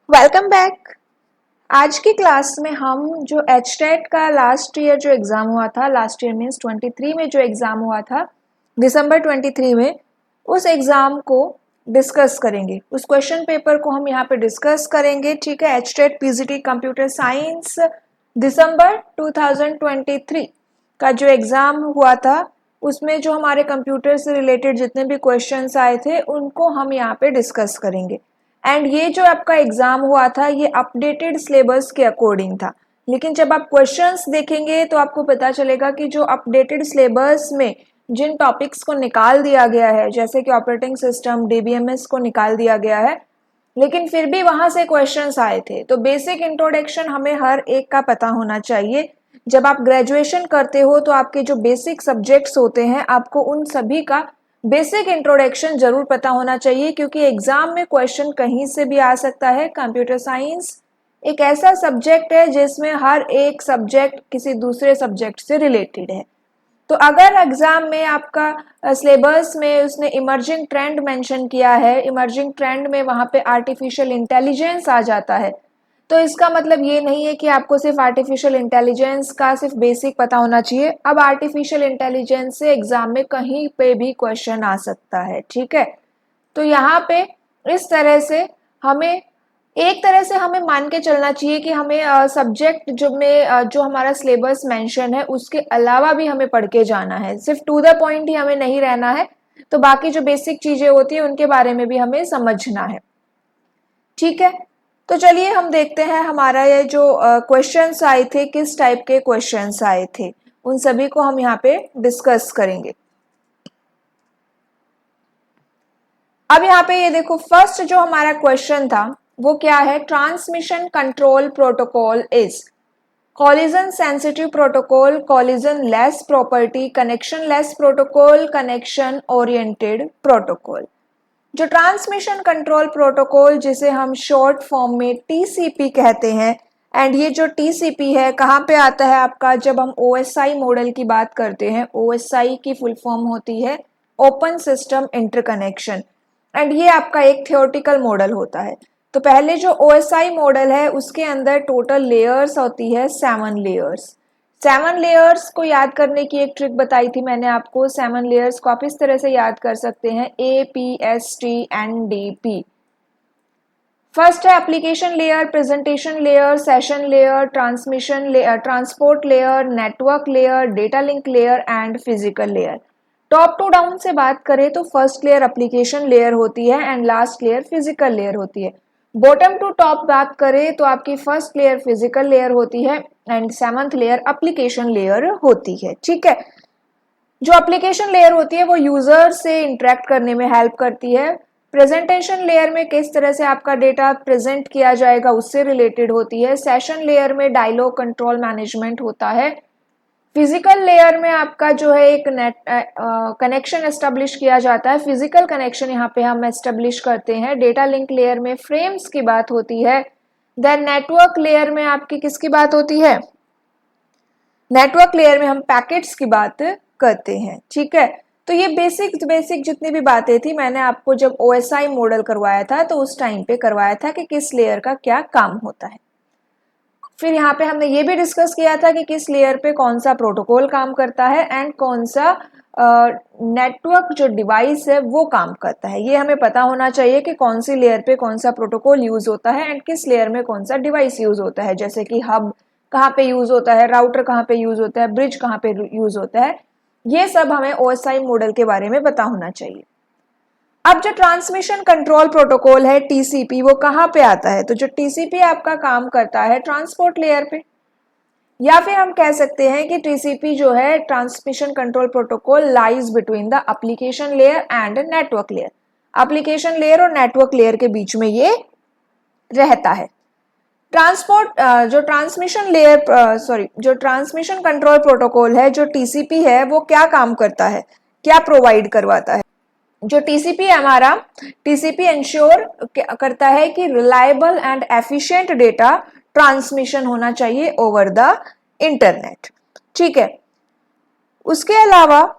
Welcome back. आज की class में हम जो एचटेट का लास्ट ईयर जो एग्ज़ाम हुआ था, लास्ट ईयर मीन्स 23 में जो एग्ज़ाम हुआ था दिसंबर 23 में, उस एग्ज़ाम को डिस्कस करेंगे। उस क्वेश्चन पेपर को हम यहाँ पे डिस्कस करेंगे। ठीक है, एचटेट पीजीटी कंप्यूटर साइंस दिसंबर 2023 का जो एग्ज़ाम हुआ था उसमें जो हमारे कंप्यूटर से रिलेटेड जितने भी क्वेश्चंस आए थे उनको हम यहाँ पे डिस्कस करेंगे। एंड ये जो आपका एग्जाम हुआ था ये अपडेटेड सिलेबस के अकॉर्डिंग था, लेकिन जब आप क्वेश्चंस देखेंगे तो आपको पता चलेगा कि जो अपडेटेड सिलेबस में जिन टॉपिक्स को निकाल दिया गया है, जैसे कि ऑपरेटिंग सिस्टम, डीबीएमएस को निकाल दिया गया है, लेकिन फिर भी वहां से क्वेश्चंस आए थे। तो बेसिक इंट्रोडक्शन हमें हर एक का पता होना चाहिए। जब आप ग्रेजुएशन करते हो तो आपके जो बेसिक सब्जेक्ट्स होते हैं आपको उन सभी का बेसिक इंट्रोडक्शन जरूर पता होना चाहिए, क्योंकि एग्जाम में क्वेश्चन कहीं से भी आ सकता है। कंप्यूटर साइंस एक ऐसा सब्जेक्ट है जिसमें हर एक सब्जेक्ट किसी दूसरे सब्जेक्ट से रिलेटेड है। तो अगर एग्जाम में आपका सिलेबस में उसने इमर्जिंग ट्रेंड मेंशन किया है, इमर्जिंग ट्रेंड में वहां पे आर्टिफिशियल इंटेलिजेंस आ जाता है, तो इसका मतलब ये नहीं है कि आपको सिर्फ आर्टिफिशियल इंटेलिजेंस का सिर्फ बेसिक पता होना चाहिए। अब आर्टिफिशियल इंटेलिजेंस से एग्जाम में कहीं पे भी क्वेश्चन आ सकता है। ठीक है, तो यहाँ पे इस तरह से हमें एक तरह से हमें मान के चलना चाहिए कि हमें सब्जेक्ट जो हमारा सिलेबस मेंशन है उसके अलावा भी हमें पढ़ के जाना है। सिर्फ टू द पॉइंट ही हमें नहीं रहना है, तो बाकी जो बेसिक चीजें होती है उनके बारे में भी हमें समझना है। ठीक है, तो चलिए हम देखते हैं हमारा ये जो क्वेश्चंस आए थे किस टाइप के क्वेश्चंस आए थे, उन सभी को हम यहाँ पे डिस्कस करेंगे। अब यहाँ पे ये देखो, फर्स्ट जो हमारा क्वेश्चन था वो क्या है, transmission control protocol is collision sensitive protocol, collision less property, connection less protocol, connection oriented protocol. जो ट्रांसमिशन कंट्रोल प्रोटोकॉल जिसे हम शॉर्ट फॉर्म में टीसीपी कहते हैं, एंड ये जो टीसीपी है कहाँ पे आता है आपका, जब हम ओएसआई मॉडल की बात करते हैं। ओएसआई की फुल फॉर्म होती है ओपन सिस्टम इंटरकनेक्शन, एंड ये आपका एक थियोरेटिकल मॉडल होता है। तो पहले जो ओएसआई मॉडल है उसके अंदर टोटल लेयर्स होती है 7 लेयर्स। 7 लेयर्स को याद करने की एक ट्रिक बताई थी मैंने आपको। 7 लेयर्स को आप इस तरह से याद कर सकते हैं, APSTNDP। फर्स्ट है application layer, presentation layer, session layer, transmission layer, transport layer, network layer, data link layer and physical layer. Top to down से बात करें तो फर्स्ट लेयर एप्लीकेशन लेयर होती है and last layer physical layer होती है। Bottom to top बात करें तो आपकी फर्स्ट लेयर फिजिकल लेयर होती है and 7th layer application layer होती है। ठीक है, जो एप्लीकेशन लेयर होती है वो यूजर से इंटरेक्ट करने में हेल्प करती है। प्रेजेंटेशन लेयर में किस तरह से आपका डेटा प्रेजेंट किया जाएगा उससे रिलेटेड होती है। सेशन लेयर में डायलॉग कंट्रोल मैनेजमेंट होता है। फिजिकल लेयर में आपका जो है एक नेट कनेक्शन एस्टेब्लिश किया जाता है, फिजिकल कनेक्शन यहाँ पे हम एस्टेब्लिश करते हैं। डेटा लिंक लेयर में फ्रेम्स की बात होती है। देन नेटवर्क लेयर में आपकी किसकी बात होती है, नेटवर्क लेयर में हम पैकेट्स की बात करते हैं। ठीक है, तो ये बेसिक जितनी भी बातें थी मैंने आपको जब ओएसआई मॉडल करवाया था तो उस टाइम पे करवाया था कि किस लेयर का क्या काम होता है। फिर यहाँ पे हमने ये भी डिस्कस किया था कि किस लेयर पे कौन सा प्रोटोकॉल काम करता है एंड कौन सा नेटवर्क जो डिवाइस है वो काम करता है। ये हमें पता होना चाहिए कि कौन सी लेयर पे कौन सा प्रोटोकॉल यूज होता है एंड किस लेयर में कौन सा डिवाइस यूज होता है, जैसे कि हब कहाँ पे यूज होता है, राउटर कहाँ पे यूज होता है, ब्रिज कहाँ पे यूज होता है। ये सब हमें ओएसआई मॉडल के बारे में पता होना चाहिए। अब जो ट्रांसमिशन कंट्रोल प्रोटोकॉल है टीसीपी, वो कहाँ पे आता है, तो जो टीसीपी आपका काम करता है ट्रांसपोर्ट लेयर पे, या फिर हम कह सकते हैं कि टीसीपी जो है transmission control protocol lies between the application layer and network layer. Application layer और नेटवर्क लेयर के बीच में ये रहता है। ट्रांसपोर्ट जो ट्रांसमिशन लेयर जो ट्रांसमिशन कंट्रोल प्रोटोकॉल है, जो टीसीपी है, वो क्या काम करता है, क्या प्रोवाइड करवाता है। जो टीसीपी है हमारा, टीसीपी इंश्योर करता है कि reliable and efficient data transmission होना चाहिए ओवर द इंटरनेट। ठीक है, उसके अलावा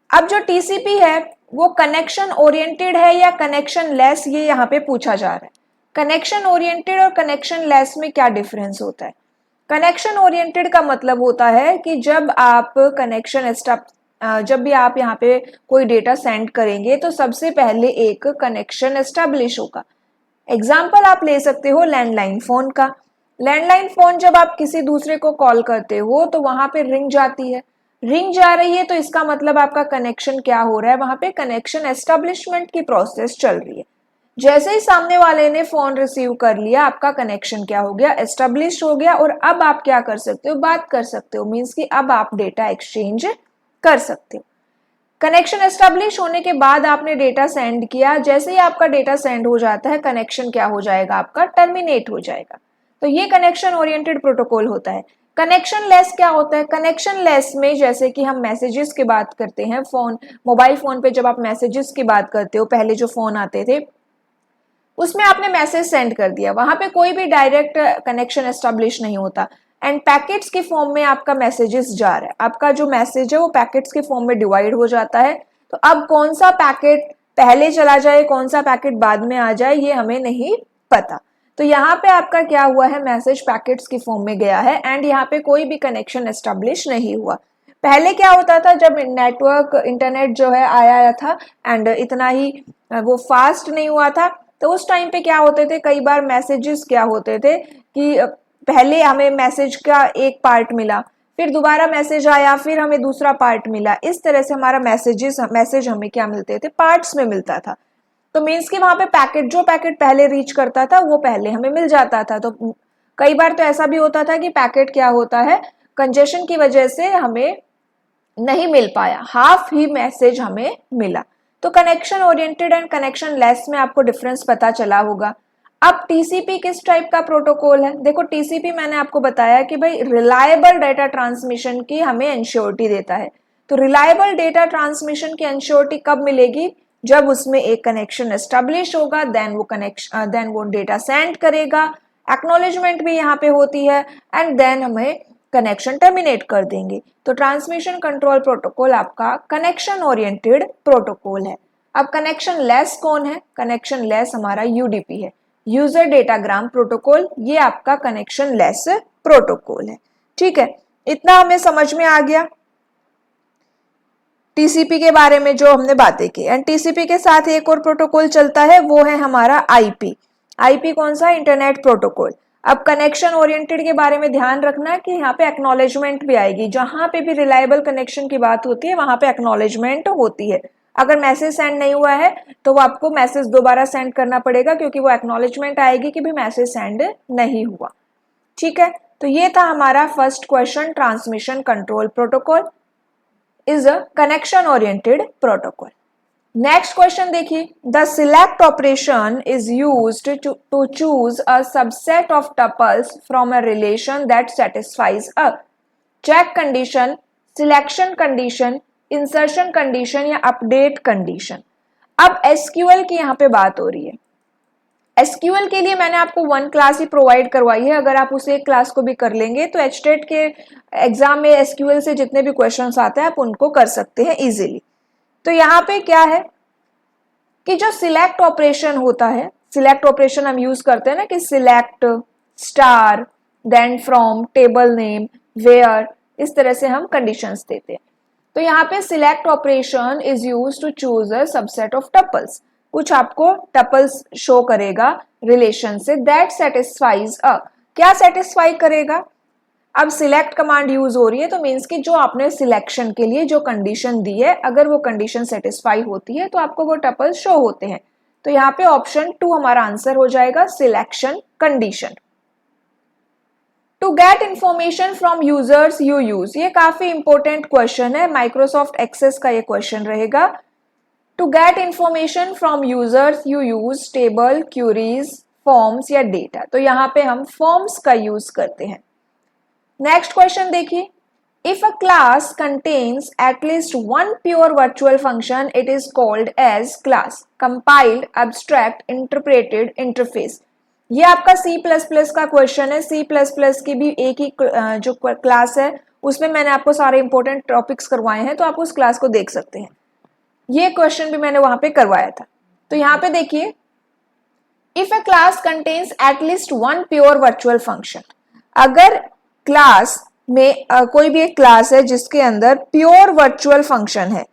अब जो टीसीपी है वो कनेक्शन ओरिएंटेड है या कनेक्शन लेस, ये यहाँ पे पूछा जा रहा है। कनेक्शन ओरिएंटेड और कनेक्शन लेस में क्या डिफरेंस होता है? कनेक्शन ओरिएंटेड का मतलब होता है कि जब आप जब भी आप यहाँ पे कोई डेटा सेंड करेंगे तो सबसे पहले एक कनेक्शन एस्टेब्लिश होगा। एग्जाम्पल आप ले सकते हो लैंडलाइन फोन का। लैंडलाइन फोन जब आप किसी दूसरे को कॉल करते हो तो वहां पे रिंग जाती है, रिंग जा रही है तो इसका मतलब आपका कनेक्शन क्या हो रहा है, वहां पे कनेक्शन एस्टेब्लिशमेंट की प्रोसेस चल रही है। जैसे ही सामने वाले ने फोन रिसीव कर लिया, आपका कनेक्शन क्या हो गया, एस्टेब्लिश हो गया, और अब आप क्या कर सकते हो, बात कर सकते हो, मीन्स कि अब आप डेटा एक्सचेंज कर सकते हो। कनेक्शन एस्टेब्लिश होने के बाद आपने डेटा सेंड किया, जैसे ही आपका डेटा सेंड हो जाता है कनेक्शन क्या हो जाएगा, आपका टर्मिनेट हो जाएगा। तो ये कनेक्शन ओरिएंटेड प्रोटोकॉल होता है। कनेक्शन लेस क्या होता है? कनेक्शन लेस में जैसे कि हम मैसेजेस की बात करते हैं, मोबाइल फोन पे जब आप मैसेजेस की बात करते हो, पहले जो फोन आते थे उसमें आपने मैसेज सेंड कर दिया, वहां पे कोई भी डायरेक्ट कनेक्शन एस्टेब्लिश नहीं होता, एंड पैकेट्स के फॉर्म में आपका मैसेजेस जा रहा है, आपका जो मैसेज है वो पैकेट्स के फॉर्म में डिवाइड हो जाता है। तो अब कौन सा पैकेट पहले चला जाए, कौन सा पैकेट बाद में आ जाए, ये हमें नहीं पता। तो यहाँ पे आपका क्या हुआ है, मैसेज पैकेट्स के फॉर्म में गया है एंड यहाँ पे कोई भी कनेक्शन एस्टेब्लिश नहीं हुआ। पहले क्या होता था, जब नेटवर्क इंटरनेट जो है आया था एंड इतना ही वो फास्ट नहीं हुआ था, तो उस टाइम पे क्या होते थे, कई बार मैसेजेस क्या होते थे कि पहले हमें मैसेज का एक पार्ट मिला, फिर दोबारा मैसेज आया, फिर हमें दूसरा पार्ट मिला, इस तरह से हमारा मैसेज हमें क्या मिलते थे, पार्ट्स में मिलता था। तो मीन्स कि वहां पे जो पैकेट पहले रीच करता था वो पहले हमें मिल जाता था। तो कई बार तो ऐसा भी होता था कि पैकेट क्या होता है, कंजेशन की वजह से हमें नहीं मिल पाया, हाफ ही मैसेज हमें मिला। तो connection oriented and connection less में आपको डिफरेंस पता चला होगा। अब टीसीपी किस टाइप का प्रोटोकॉल है? देखो टीसीपी मैंने आपको बताया कि भाई रिलायबल डेटा ट्रांसमिशन की हमें एंश्योरिटी देता है। तो रिलायबल डेटा ट्रांसमिशन की एंश्योरिटी कब मिलेगी? जब उसमें एक कनेक्शन एस्टेब्लिश होगा, देन वो डेटा सेंड करेगा, एक्नॉलेजमेंट भी यहाँ पे होती है, एंड देन हमें कनेक्शन टर्मिनेट कर देंगे। तो ट्रांसमिशन कंट्रोल प्रोटोकॉल आपका कनेक्शन ओरिएंटेड प्रोटोकॉल है। अब कनेक्शन लेस कौन है? कनेक्शन लेस हमारा यूडीपी है, यूजर डेटाग्राम प्रोटोकॉल, ये आपका कनेक्शन लेस प्रोटोकॉल है। ठीक है, इतना हमें समझ में आ गया टीसीपी के बारे में जो हमने बातें की। एंड टीसीपी के साथ एक और प्रोटोकॉल चलता है, वो है हमारा आईपी। आईपी कौन सा? Internet protocol. अब कनेक्शन ओरिएंटेड के बारे में ध्यान रखना कि यहाँ पे एक्नॉलेजमेंट भी आएगी, जहां पे भी रिलायबल कनेक्शन की बात होती है वहां पे एक्नॉलेजमेंट होती है। अगर मैसेज सेंड नहीं हुआ है तो वो आपको मैसेज दोबारा सेंड करना पड़ेगा, क्योंकि वो एक्नॉलेजमेंट आएगी कि भी मैसेज सेंड नहीं हुआ। ठीक है, तो ये था हमारा first question, transmission control protocol is a connection oriented protocol. Next question देखिए, the select operation is used to choose a subset of tuples from a relation that satisfies a check condition, selection condition, insertion condition या update condition। अब SQL की यहाँ पे बात हो रही है। एसक्यूएल के लिए मैंने आपको 1 क्लास ही प्रोवाइड करवाई है, अगर आप उसे एक क्लास को भी कर लेंगे तो एचटेट के एग्जाम में एसक्यूएल से जितने भी क्वेश्चंस आते हैं आप उनको कर सकते हैं इजीली। तो यहाँ पे क्या है कि जो सिलेक्ट ऑपरेशन होता है, सिलेक्ट ऑपरेशन हम यूज करते हैं ना कि select, star, then from, table name, where, इस तरह से हम कंडीशंस देते हैं। तो यहाँ पे select operation is use to choose a subset of tuples, कुछ आपको टपल्स शो करेगा रिलेशन से, दैट सेटिस्फाइज अ, क्या सेटिस्फाई करेगा? अब सिलेक्ट कमांड यूज हो रही है तो मीन्स कि जो आपने सिलेक्शन के लिए जो कंडीशन दी है, अगर वो कंडीशन सेटिस्फाई होती है तो आपको वो टपल्स शो होते हैं। तो यहाँ पे ऑप्शन 2 हमारा आंसर हो जाएगा, selection condition. To get information from users you use, ये काफी इंपॉर्टेंट क्वेश्चन है, माइक्रोसॉफ्ट एक्सेस का ये क्वेश्चन रहेगा। To get information from users you use table, queries, forms या डेटा। तो यहाँ पे हम फॉर्म्स का यूज करते हैं। नेक्स्ट क्वेश्चन देखिए, if a class contains at least one pure virtual function it is called as class, compiled, abstract, interpreted, interface. ये आपका C++ का क्वेश्चन है। C++ की भी एक ही जो क्लास है उसमें मैंने आपको सारे इंपॉर्टेंट टॉपिक्स करवाए हैं, तो आप उस क्लास को देख सकते हैं। ये क्वेश्चन भी मैंने वहां पे करवाया था। तो यहाँ पे देखिए, if a class contains at least one pure virtual function, अगर क्लास में कोई भी एक क्लास है जिसके अंदर प्योर वर्चुअल फंक्शन है,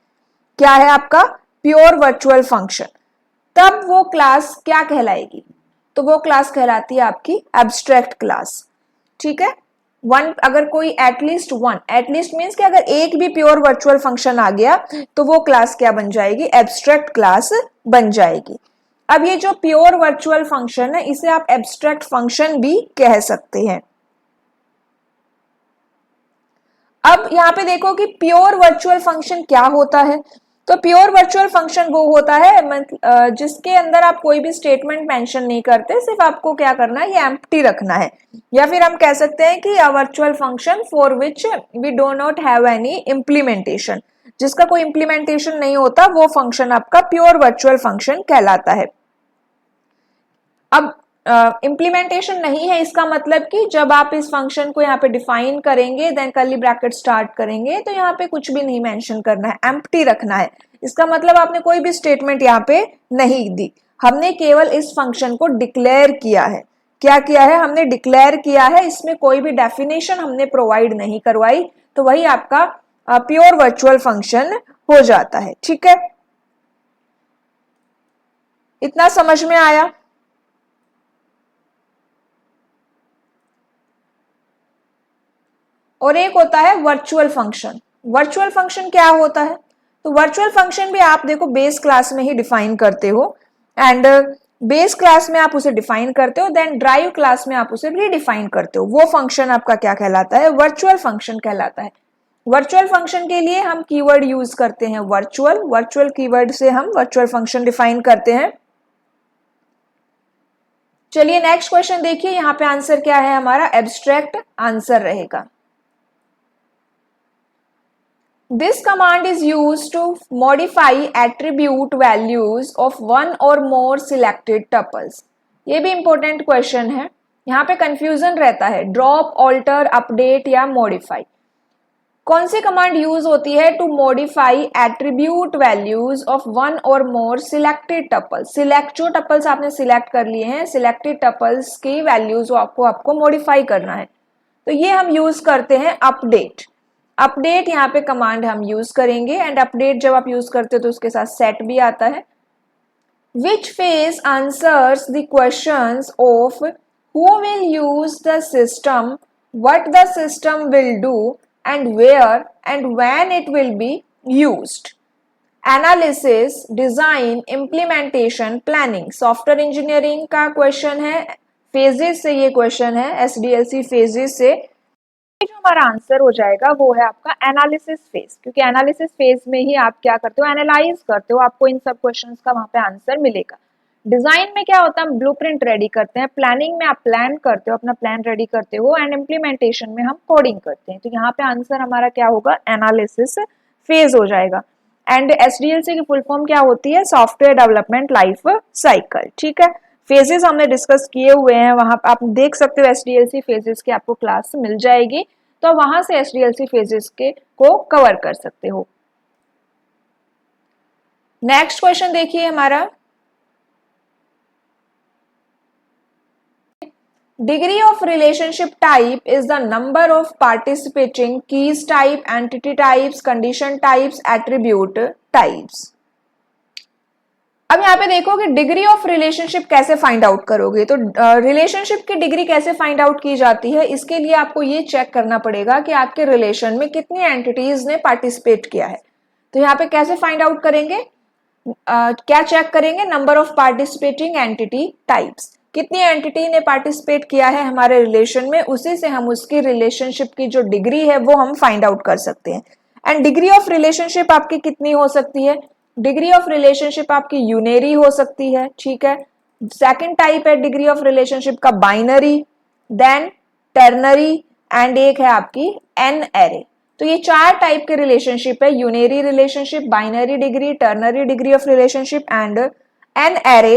क्या है आपका प्योर वर्चुअल फंक्शन, तब वो क्लास क्या कहलाएगी? तो वो क्लास कहलाती है आपकी एब्स्ट्रैक्ट क्लास। ठीक है, वन, अगर कोई एटलीस्ट वन, एटलीस्ट मीन्स कि अगर एक भी प्योर वर्चुअल फंक्शन आ गया तो वो क्लास क्या बन जाएगी? एब्स्ट्रैक्ट क्लास बन जाएगी। अब ये जो प्योर वर्चुअल फंक्शन है इसे आप एब्स्ट्रैक्ट फंक्शन भी कह सकते हैं। अब यहाँ पे देखो कि प्योर वर्चुअल फंक्शन क्या होता है। तो प्योर वर्चुअल फंक्शन वो होता है जिसके अंदर आप कोई भी स्टेटमेंट मेंशन नहीं करते, सिर्फ आपको क्या करना है, ये एम्प्टी रखना है। या फिर हम कह सकते हैं कि a virtual function for which we do not have any implementation, जिसका कोई इम्प्लीमेंटेशन नहीं होता, वो फंक्शन आपका प्योर वर्चुअल फंक्शन कहलाता है। अब इम्प्लीमेंटेशन नहीं है, इसका मतलब कि जब आप इस फंक्शन को यहाँ पे डिफाइन करेंगे, देन कर्ली ब्रैकेट स्टार्ट करेंगे, तो यहाँ पे कुछ भी नहीं मेंशन करना है, एम्प्टी रखना है। इसका मतलब आपने कोई भी स्टेटमेंट यहाँ पे नहीं दी, हमने केवल इस फंक्शन को डिक्लेयर किया है। क्या किया है? हमने डिक्लेयर किया है, इसमें कोई भी डेफिनेशन हमने प्रोवाइड नहीं करवाई, तो वही आपका प्योर वर्चुअल फंक्शन हो जाता है। ठीक है, इतना समझ में आया? और एक होता है वर्चुअल फंक्शन। वर्चुअल फंक्शन क्या होता है? तो वर्चुअल फंक्शन भी आप देखो बेस क्लास में ही डिफाइन करते हो, एंड बेस क्लास में आप उसे डिफाइन करते हो, देन ड्राइव क्लास में आप उसे रीडिफाइन करते हो। वो फंक्शन आपका क्या कहलाता है? वर्चुअल फंक्शन कहलाता है। वर्चुअल फंक्शन के लिए हम कीवर्ड यूज करते हैं वर्चुअल, वर्चुअल कीवर्ड से हम वर्चुअल फंक्शन डिफाइन करते हैं। चलिए नेक्स्ट क्वेश्चन देखिए, यहाँ पे आंसर क्या है हमारा? एब्स्ट्रैक्ट आंसर रहेगा। This command is used to modify attribute values of one or more selected tuples. ये भी important question है, यहाँ पे confusion रहता है, drop, alter, update या modify। कौन सी कमांड यूज होती है to modify attribute values of one और मोर सिलेक्टेड टपल्स? सिलेक्ट, जो टपल्स आपने सिलेक्ट कर लिए हैं, सिलेक्टेड टपल्स की वैल्यूज आपको मॉडिफाई करना है, तो ये हम यूज करते हैं अपडेट। अपडेट यहाँ पे कमांड हम यूज करेंगे, एंड अपडेट जब आप यूज करते हो तो उसके साथ सेट भी आता है। Which phase answers the questions of who will use the system, what the system will do, and where and when it will be used. Analysis, design, implementation, planning, software engineering का question है, phases से ये question है, SDLC phases से। जो हमारा answer हो जाएगा वो है आपका एनालिसिस फेज, क्योंकि एनालिसिस फेज में ही आप क्या करते हो? एनालाइज करते हो, आपको इन सब क्वेश्चंस का वहां पे आंसर मिलेगा। डिजाइन में क्या होता है? हम ब्लूप्रिंट रेडी करते हैं, प्लानिंग में आप प्लान करते हो, अपना प्लान रेडी करते हो, एंड इम्प्लीमेंटेशन में हम कोडिंग करते हैं। तो यहाँ पे आंसर हमारा क्या होगा? एनालिसिस फेज हो जाएगा। एंड एसडीएलसी की फुल फॉर्म क्या होती है? Software development life cycle. ठीक है, फेजेस हमने डिस्कस किए हुए हैं, वहां आप देख सकते हो एसडीएलसी फेजेस की आपको क्लास मिल जाएगी, तो वहां से एसडीएलसी फेजेस के को कवर कर सकते हो। नेक्स्ट क्वेश्चन देखिए हमारा, degree of relationship type is the number of participating keys type, entity types, condition types, attribute types. अब यहाँ पे देखो कि डिग्री ऑफ रिलेशनशिप कैसे फाइंड आउट करोगे। तो रिलेशनशिप की डिग्री कैसे फाइंड आउट की जाती है, इसके लिए आपको ये चेक करना पड़ेगा कि आपके रिलेशन में कितनी एंटिटीज ने पार्टिसिपेट किया है। तो यहाँ पे कैसे फाइंड आउट करेंगे? क्या चेक करेंगे? Number of participating entity types, कितनी एंटिटी ने पार्टिसिपेट किया है हमारे रिलेशन में, उसी से हम उसकी रिलेशनशिप की जो डिग्री है वो हम फाइंड आउट कर सकते हैं। एंड डिग्री ऑफ रिलेशनशिप आपकी कितनी हो सकती है? डिग्री ऑफ रिलेशनशिप आपकी यूनेरी हो सकती है। ठीक है, सेकंड टाइप है डिग्री ऑफ रिलेशनशिप का बाइनरी, देन टर्नरी, एंड एक है आपकी एन एरे। तो ये चार टाइप के रिलेशनशिप है, unary relationship, binary degree, ternary degree of relationship and n-ary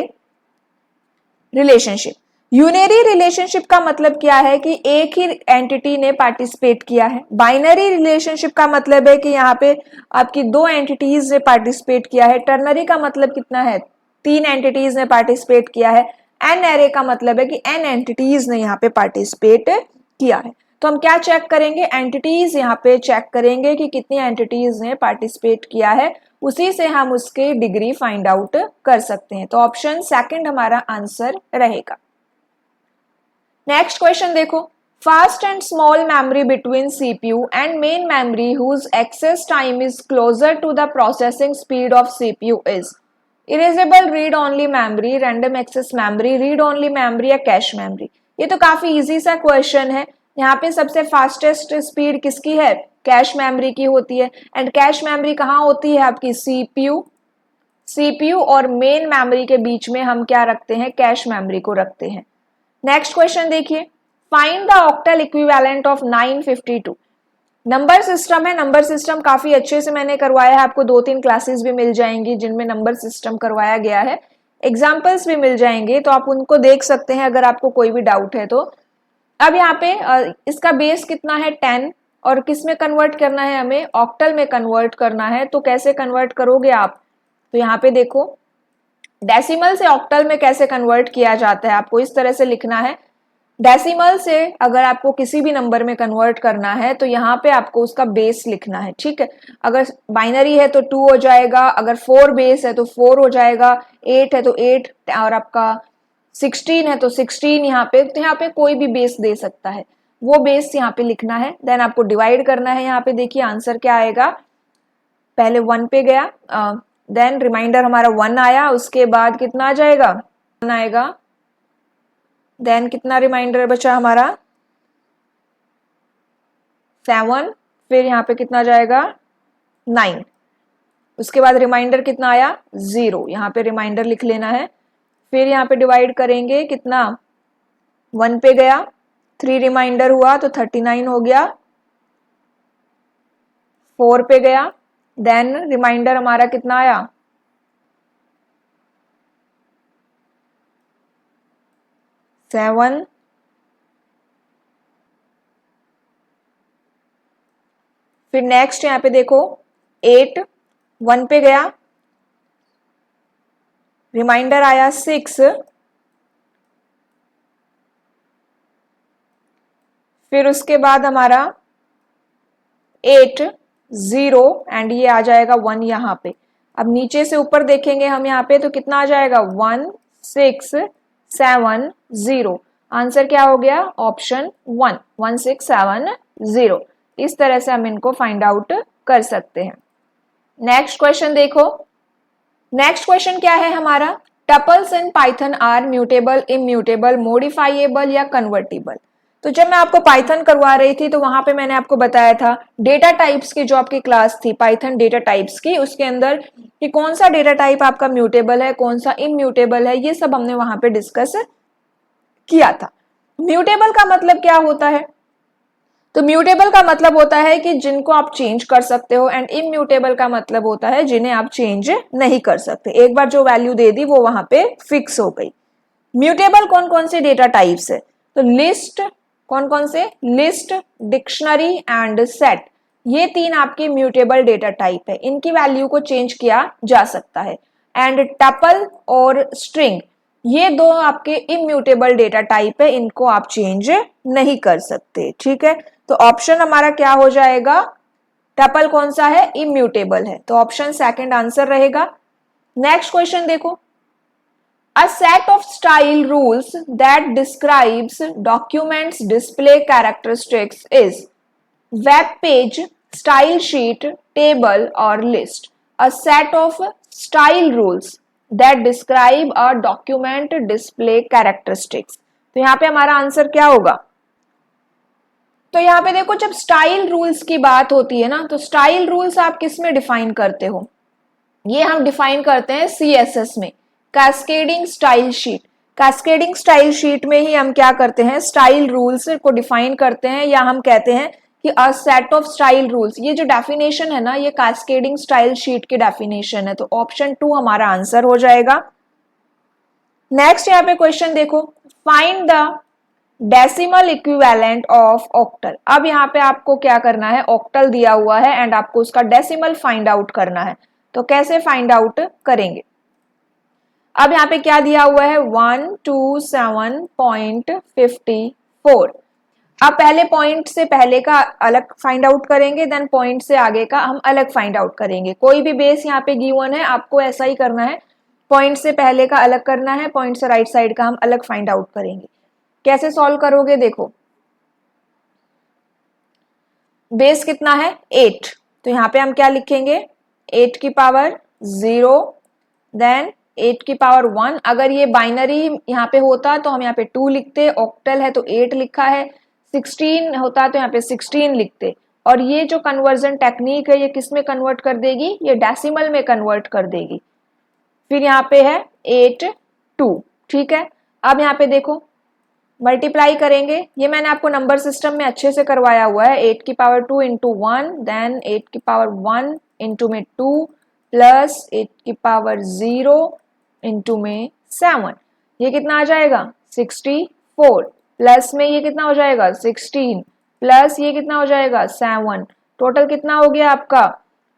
relationship. Unary relationship का मतलब क्या है कि एक ही एंटिटी ने पार्टिसिपेट किया है। बाइनरी रिलेशनशिप का मतलब है कि यहाँ पे आपकी दो एंटिटीज ने पार्टिसिपेट किया है। टर्नरी का मतलब कितना है, 3 एंटिटीज ने पार्टिसिपेट किया है। एन एरे का मतलब है कि एन एंटिटीज ने यहाँ पे पार्टिसिपेट किया है। तो हम क्या चेक करेंगे, एंटिटीज यहाँ पे चेक करेंगे कि कितनी एंटिटीज ने पार्टिसिपेट किया है, उसी से हम उसके डिग्री फाइंड आउट कर सकते हैं। तो ऑप्शन सेकंड हमारा आंसर रहेगा। नेक्स्ट क्वेश्चन देखो, fast and small memory between CPU and main memory whose access time is closer to the processing speed of CPU is erasable read only memory, random access memory, read only memory या cache memory. ये तो काफी easy सा question है। यहाँ पे सबसे fastest speed किसकी है, कैश मेमोरी की होती है। एंड कैश मेमोरी कहाँ होती है आपकी, सीपीयू और मेन मेमोरी के बीच में हम क्या रखते हैं, कैश मेमोरी को रखते हैं। नेक्स्ट क्वेश्चन देखिए, find the octal equivalent of 952। Number system है, नंबर सिस्टम काफी अच्छे से मैंने करवाया है, आपको 2-3 क्लासेस भी मिल जाएंगी जिनमें नंबर सिस्टम करवाया गया है, एग्जाम्पल्स भी मिल जाएंगे, तो आप उनको देख सकते हैं अगर आपको कोई भी डाउट है तो। अब यहाँ पे इसका बेस कितना है 10, और किस में कन्वर्ट करना है, हमें ऑक्टल में कन्वर्ट करना है। तो कैसे कन्वर्ट करोगे आप, तो यहाँ पे देखो डेसिमल से ऑक्टल में कैसे कन्वर्ट किया जाता है, आपको इस तरह से लिखना है। डेसिमल से अगर आपको किसी भी नंबर में कन्वर्ट करना है तो यहाँ पे आपको उसका बेस लिखना है, ठीक है। अगर बाइनरी है तो 2 हो जाएगा, अगर 4 बेस है तो 4 हो जाएगा, 8 है तो 8, और आपका 16 है तो 16 यहाँ पे, तो यहाँ पे कोई भी बेस दे सकता है, वो बेस यहाँ पे लिखना है। देन आपको डिवाइड करना है। यहाँ पे देखिए आंसर क्या आएगा, पहले 1 पे गया, देन रिमाइंडर हमारा 1 आया, उसके बाद कितना आ जाएगा, 1 आएगा, देन कितना रिमाइंडर बचा हमारा 7, फिर यहाँ पे कितना जाएगा 9, उसके बाद रिमाइंडर कितना आया 0, यहाँ पे रिमाइंडर लिख लेना है। फिर यहाँ पे डिवाइड करेंगे, कितना 1 पे गया, 3 रिमाइंडर हुआ तो 39 हो गया, 4 पे गया, देन रिमाइंडर हमारा कितना आया 7, फिर नेक्स्ट यहाँ पे देखो 8, 1 पे गया, रिमाइंडर आया 6, फिर उसके बाद हमारा 8, 0 एंड ये आ जाएगा 1 यहाँ पे। अब नीचे से ऊपर देखेंगे हम यहाँ पे तो कितना आ जाएगा 1, 6, 7, 0। आंसर क्या हो गया, ऑप्शन 1, 1, 6, 7, 0। इस तरह से हम इनको फाइंड आउट कर सकते हैं। नेक्स्ट क्वेश्चन देखो, नेक्स्ट क्वेश्चन क्या है हमारा, tuples in Python are mutable, immutable, modifiable या कन्वर्टिबल। तो जब मैं आपको पाइथन करवा रही थी तो वहां पे मैंने आपको बताया था डेटा टाइप्स की, जो आपकी क्लास थी पाइथन डेटा टाइप्स की, उसके अंदर कि कौन सा डेटा टाइप आपका म्यूटेबल है, कौन सा इम्यूटेबल है, ये सब हमने वहां पे डिस्कस किया था। म्यूटेबल का मतलब क्या होता है, तो म्यूटेबल का मतलब होता है कि जिनको आप चेंज कर सकते हो, एंड इम्यूटेबल का मतलब होता है जिन्हें आप चेंज नहीं कर सकते, एक बार जो वैल्यू दे दी वो वहां पे फिक्स हो गई। म्यूटेबल कौन कौन से डेटा टाइप्स है, तो लिस्ट, कौन कौन से, लिस्ट, डिक्शनरी एंड सेट, ये 3 आपके म्यूटेबल डेटा टाइप है, इनकी वैल्यू को चेंज किया जा सकता है। एंड टपल और स्ट्रिंग, ये 2 आपके इम्यूटेबल डेटा टाइप है, इनको आप चेंज नहीं कर सकते, ठीक है। तो ऑप्शन हमारा क्या हो जाएगा, टपल कौन सा है, इम्यूटेबल है, तो ऑप्शन सेकंड आंसर रहेगा। नेक्स्ट क्वेश्चन देखो, a set of style rules that describes documents display characteristics is web page, style sheet, table or list। a set of style rules that describe a document display characteristics, तो यहाँ पे हमारा answer क्या होगा, तो यहाँ पे देखो जब स्टाइल रूल्स की बात होती है ना, तो स्टाइल रूल्स आप किस में डिफाइन करते हो, ये हम डिफाइन करते हैं CSS में, cascading style sheet. Cascading style sheet में ही हम क्या करते हैं, स्टाइल रूल्स को डिफाइन करते हैं, या हम कहते हैं कि a set of style rules. ये जो डेफिनेशन है ना, ये कैस्केडिंग स्टाइल शीट की डेफिनेशन है, तो ऑप्शन 2 हमारा आंसर हो जाएगा। नेक्स्ट यहाँ पे क्वेश्चन देखो, find the decimal equivalent of octal. अब यहाँ पे आपको क्या करना है, ऑक्टल दिया हुआ है एंड आपको उसका डेसिमल फाइंड आउट करना है। तो कैसे फाइंड आउट करेंगे? अब यहाँ पे क्या दिया हुआ है, 127.54। अब पहले पॉइंट से पहले का अलग फाइंड आउट करेंगे, देन पॉइंट से आगे का हम अलग फाइंड आउट करेंगे। कोई भी बेस यहाँ पे गिवन है, आपको ऐसा ही करना है, पॉइंट से पहले का अलग करना है, पॉइंट से राइट साइड का हम अलग फाइंड आउट करेंगे। कैसे सॉल्व करोगे? देखो, बेस कितना है, 8, तो यहाँ पे हम क्या लिखेंगे, 8 की पावर 0, देन 8 की पावर 1। अगर ये बाइनरी यहाँ पे होता तो हम यहाँ पे 2 लिखते, ऑक्टल है तो 8 लिखा है, 16 होता तो यहाँ पे 16 लिखते। और ये जो कन्वर्जन टेक्निक है ये किस में कन्वर्ट कर देगी, ये डेसिमल में कन्वर्ट कर देगी। फिर यहाँ पे है 8 2, ठीक है। अब यहाँ पे देखो मल्टीप्लाई करेंगे, ये मैंने आपको नंबर सिस्टम में अच्छे से करवाया हुआ है, 8 की पावर 2 इंटू 1, देन 8 की पावर 1 इंटू में 2 प्लस 8 की पावर 0 इंटू में 7, ये कितना आ जाएगा 64, प्लस में ये कितना हो जाएगा 16, प्लस ये कितना हो जाएगा 7, टोटल कितना हो गया आपका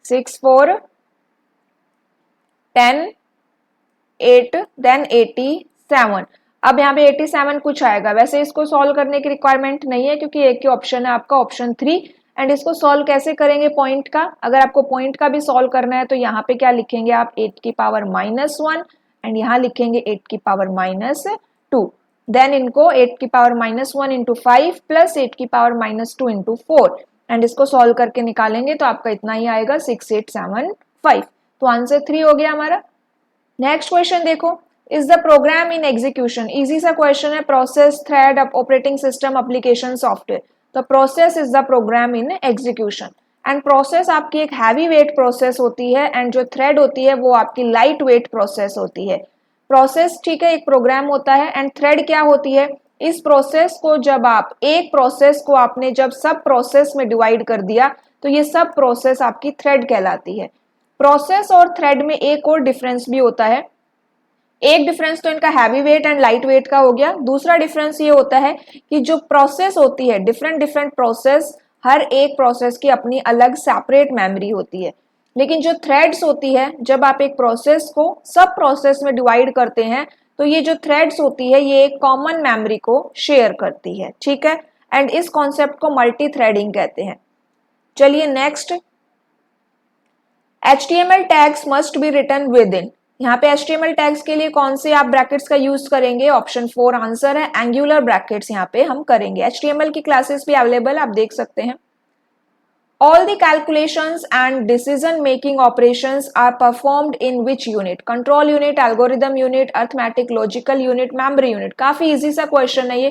6 4 10 8 देन 87। अब यहाँ पे 87 कुछ आएगा, वैसे इसको सॉल्व करने की रिक्वायरमेंट नहीं है क्योंकि एक ही ऑप्शन है आपका, ऑप्शन 3। एंड इसको सॉल्व कैसे करेंगे पॉइंट का, अगर आपको पॉइंट का भी सॉल्व करना है तो यहाँ पे क्या लिखेंगे आप, 8 की पावर -1 एंड यहाँ लिखेंगे 8 की पावर -2, देन इनको 8 की पावर -1 इंटू 5 प्लस 8 की पावर -2 इंटू 4 एंड इसको सॉल्व करके निकालेंगे तो आपका इतना ही आएगा 6875। तो आंसर 3 हो गया हमारा। नेक्स्ट क्वेश्चन देखो, is the program in execution. Easy सा क्वेश्चन है, process, thread, operating system, application, software. तो process is the program in execution and process आपकी एक हैवी वेट प्रोसेस होती है एंड जो थ्रेड होती है वो आपकी लाइट वेट प्रोसेस होती है। प्रोसेस ठीक है एक प्रोग्राम होता है एंड थ्रेड क्या होती है, इस प्रोसेस को जब आप एक प्रोसेस को आपने जब सब प्रोसेस में डिवाइड कर दिया तो ये सब प्रोसेस आपकी थ्रेड कहलाती है। प्रोसेस और थ्रेड में एक और डिफरेंस भी होता है, एक डिफरेंस तो इनका heavy weight and light weight का हो गया, दूसरा डिफरेंस ये होता है कि जो प्रोसेस होती है, डिफरेंट प्रोसेस, हर एक प्रोसेस की अपनी अलग सेपरेट मेमोरी होती है। लेकिन जो थ्रेड्स होती है, जब आप एक प्रोसेस को सब प्रोसेस में डिवाइड करते हैं तो ये जो थ्रेड्स होती है ये एक कॉमन मेमोरी को शेयर करती है, ठीक है। एंड इस कॉन्सेप्ट को मल्टी थ्रेडिंग कहते हैं। चलिए next, HTML tags must be written within. यहाँ पे HTML टैग्स के लिए कौन से आप ब्रैकेट्स का यूज करेंगे, ऑप्शन 4 आंसर है, एंगुलर ब्रैकेट्स यहाँ पे हम करेंगे। HTML की क्लासेस भी अवेलेबल आप देख सकते हैं। All the calculations and decision making operations are performed in which unit? Control unit, algorithm unit, arithmetic, logical unit, memory unit। काफी इजी सा क्वेश्चन है ये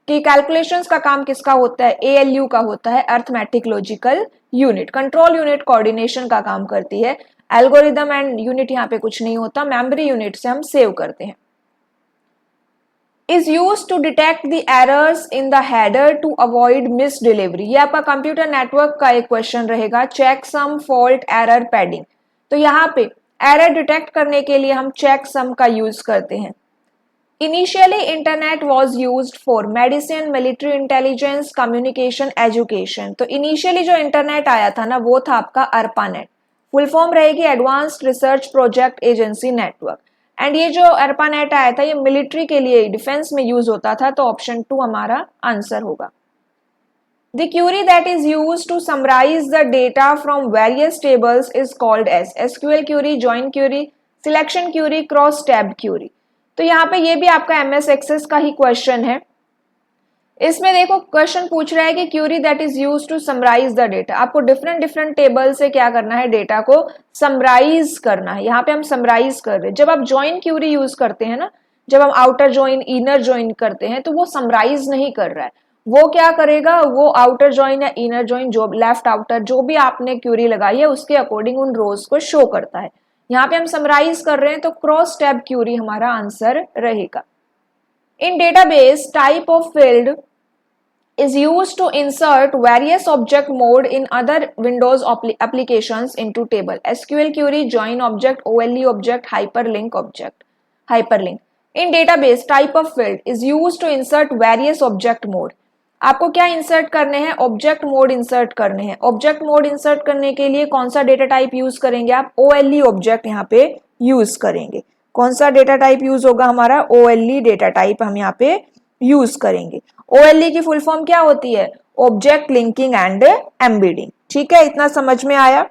कि कैलकुलेशंस का काम किसका होता है, ALU का होता है, arithmetic logical unit. Control unit coordination का काम करती है, एल्गोरिदम एंड यूनिट यहाँ पे कुछ नहीं होता, मेमोरी यूनिट से हम सेव करते हैं। is used to detect the errors in the header to avoid misdelivery। ये आपका कंप्यूटर नेटवर्क का एक क्वेश्चन रहेगा, चेक सम, फॉल्ट, एरर, पैडिंग। तो यहाँ पे एरर डिटेक्ट करने के लिए हम चेक सम का यूज करते हैं। Initially, internet was used for medicine, military intelligence, communication, education। तो इनिशियली जो इंटरनेट आया था ना वो था आपका ARPANET, फुल फॉर्म रहेगी advanced research project agency network. And ये जो ARPANET आया था ये मिलिट्री के लिए, डिफेंस में यूज होता था, तो ऑप्शन 2 हमारा आंसर होगा। The query that is used to summarize the data from various tables is called as SQL query, join query, selection query, cross tab query। तो यहाँ पे ये भी आपका MS एक्सेस का ही क्वेश्चन है। इसमें देखो क्वेश्चन पूछ रहा है कि query that is used to summarise the data. आपको डिफरेंट टेबल से क्या करना है, डेटा को समराइज करना है। यहाँ पे हम समराइज कर रहे हैं। जब आप ज्वाइन क्यूरी यूज करते हैं ना, जब हम आउटर ज्वाइन, इनर ज्वाइन करते हैं तो वो समराइज नहीं कर रहा है, वो क्या करेगा, वो आउटर ज्वाइन या इनर ज्वाइन, जो लेफ्ट आउटर जो भी आपने क्यूरी लगाई है उसके अकॉर्डिंग उन रोज को शो करता है। यहाँ पे हम समराइज कर रहे हैं तो क्रॉस टैब क्यूरी हमारा आंसर रहेगा। In database, type of field is used to insert various object mode in other Windows applications into table. SQL query, join object, OLE object, hyperlink object, hyperlink। In database type of field is used to insert various object mode. आपको क्या insert करने हैं? Object mode insert करने हैं। Object mode insert करने के लिए कौन सा डेटा टाइप यूज करेंगे आप? OLE ऑब्जेक्ट यहाँ पे यूज करेंगे। कौन सा डेटा टाइप यूज होगा हमारा? OLE डेटा टाइप हम यहाँ पे यूज करेंगे। OLE की फुल फॉर्म क्या होती है? Object linking and embedding. ठीक है, इतना समझ में आया।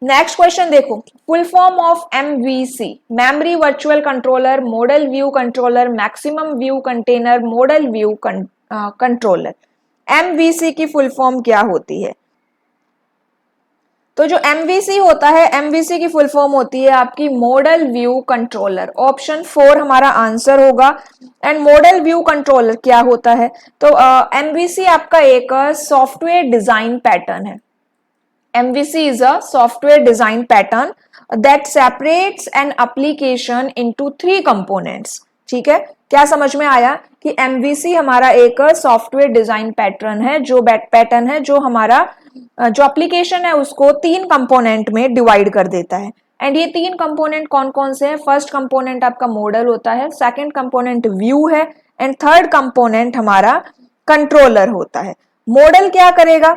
नेक्स्ट क्वेश्चन देखो, full form of MVC, memory virtual controller, model view controller, maximum view container, model view controller. MVC की फुल फॉर्म क्या होती है? तो जो MVC होता है, MVC की फुल फॉर्म होती है आपकी मॉडल व्यू कंट्रोलर। ऑप्शन 4 हमारा आंसर होगा। एंड मॉडल व्यू कंट्रोलर क्या होता है? तो MVC आपका एक सॉफ्टवेयर डिजाइन पैटर्न है। MVC is a software design pattern that separates an application into 3 components। ठीक है, क्या समझ में आया कि MVC हमारा एक सॉफ्टवेयर डिजाइन पैटर्न है, जो पैटर्न है जो हमारा जो एप्लीकेशन है उसको 3 कंपोनेंट में डिवाइड कर देता है। एंड ये 3 कंपोनेंट कौन कौन से हैं? फर्स्ट कंपोनेंट आपका मॉडल होता है, सेकंड कंपोनेंट व्यू है, एंड थर्ड कंपोनेंट हमारा कंट्रोलर होता है। मॉडल क्या करेगा?